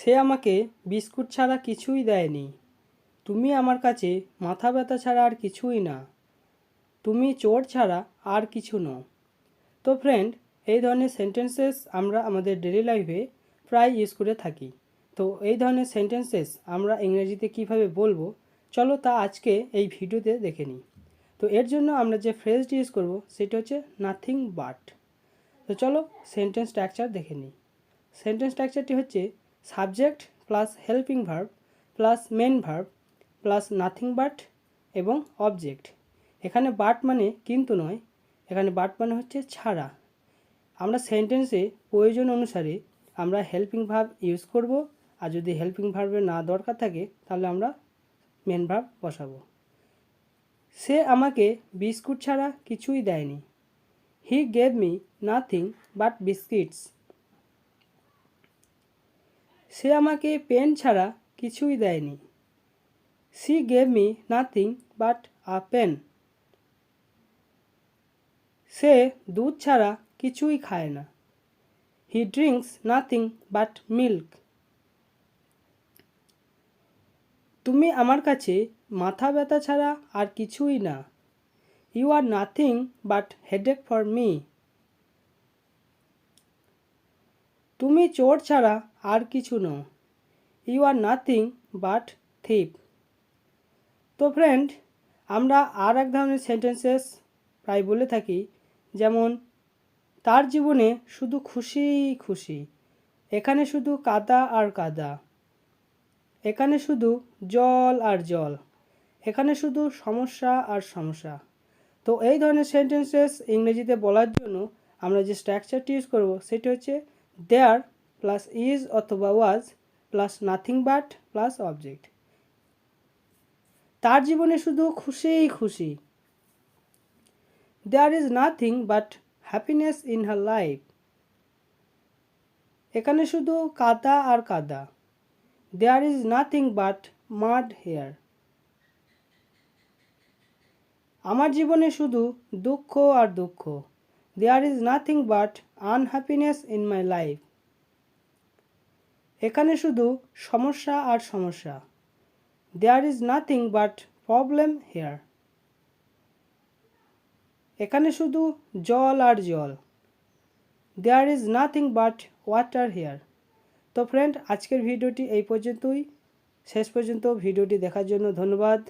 সে আমাকে বিস্কুট ছাড়া কিছুই দেয়নি। তুমি আমার কাছে মাথা ব্যথা ছাড়া আর কিছুই না। তুমি চোর ছাড়া আর কিছু নও। তো ফ্রেন্ড, এই ধরনের সেন্টেন্সেস আমরা আমাদের ডেলি লাইফে প্রায় ইউজ করে থাকি। তো এই ধরনের সেন্টেন্সেস আমরা ইংরেজিতে কিভাবে বলবো, চলো তা আজকে এই ভিডিওতে দেখে নিই। তো এর জন্য আমরা যে ফ্রেজটি ইউজ করব সেটা হচ্ছে নাথিং বাট। তো চলো সেন্টেন্স স্ট্রাকচার দেখে নিই। সেন্টেন্স স্ট্রাকচারটি হচ্ছে subject plus helping verb plus main verb plus nothing but এবং অবজেক্ট। এখানে বাট মানে কিন্তু নয়, এখানে বাট মানে হচ্ছে ছাড়া। আমরা সেন্টেন্সে প্রয়োজন অনুসারে আমরা হেল্পিং ভার্ব ইউজ করব, আর যদি হেল্পিং ভার্বের না দরকার থাকে তাহলে আমরা মেন ভার্ব বসাবো। সে আমাকে বিস্কুট ছাড়া কিছুই দেয়নি। He gave me nothing but biscuits. সে আমাকে পেন ছাড়া কিছুই দেয়নি। She gave me nothing but a pen. সে দুধ ছাড়া কিছুই খায় না। He drinks nothing but milk. তুমি আমার কাছে মাথা ব্যথা ছাড়া আর কিছুই না। You are nothing but headache for me. তুমি চোর ছাড়া আর কিছু নও। You are nothing but thief. তো ফ্রেন্ড, আমরা আর এক ধরনের সেন্টেন্সেস প্রায় বলে থাকি, যেমন তার জীবনে শুধু খুশি খুশি। এখানে শুধু কাদা আর কাদা। এখানে শুধু জল আর জল। এখানে শুধু সমস্যা আর সমস্যা। তো এই ধরনের সেন্টেন্সেস ইংরেজিতে বলার জন্য আমরা যে স্ট্রাকচারটি ইউজ করব সেটা হচ্ছে দেয়ার প্লাস ইজ অথবা was plus nothing but plus object. তার জীবনে শুধু খুশিই খুশি। There is nothing but happiness in her life. এখানে শুধু কাদা আর কাদা। There is nothing but mud here. আমার জীবনে শুধু দুঃখ আর দুঃখ। There is nothing but unhappiness in my life. এখানে শুধু সমস্যা আর সমস্যা। There is nothing but problem here. এখানে শুধু জল আর জল। There is nothing but water hair. তো ফ্রেন্ড, আজকের ভিডিওটি এই পর্যন্তই। শেষ পর্যন্ত ভিডিওটি দেখার জন্য ধন্যবাদ।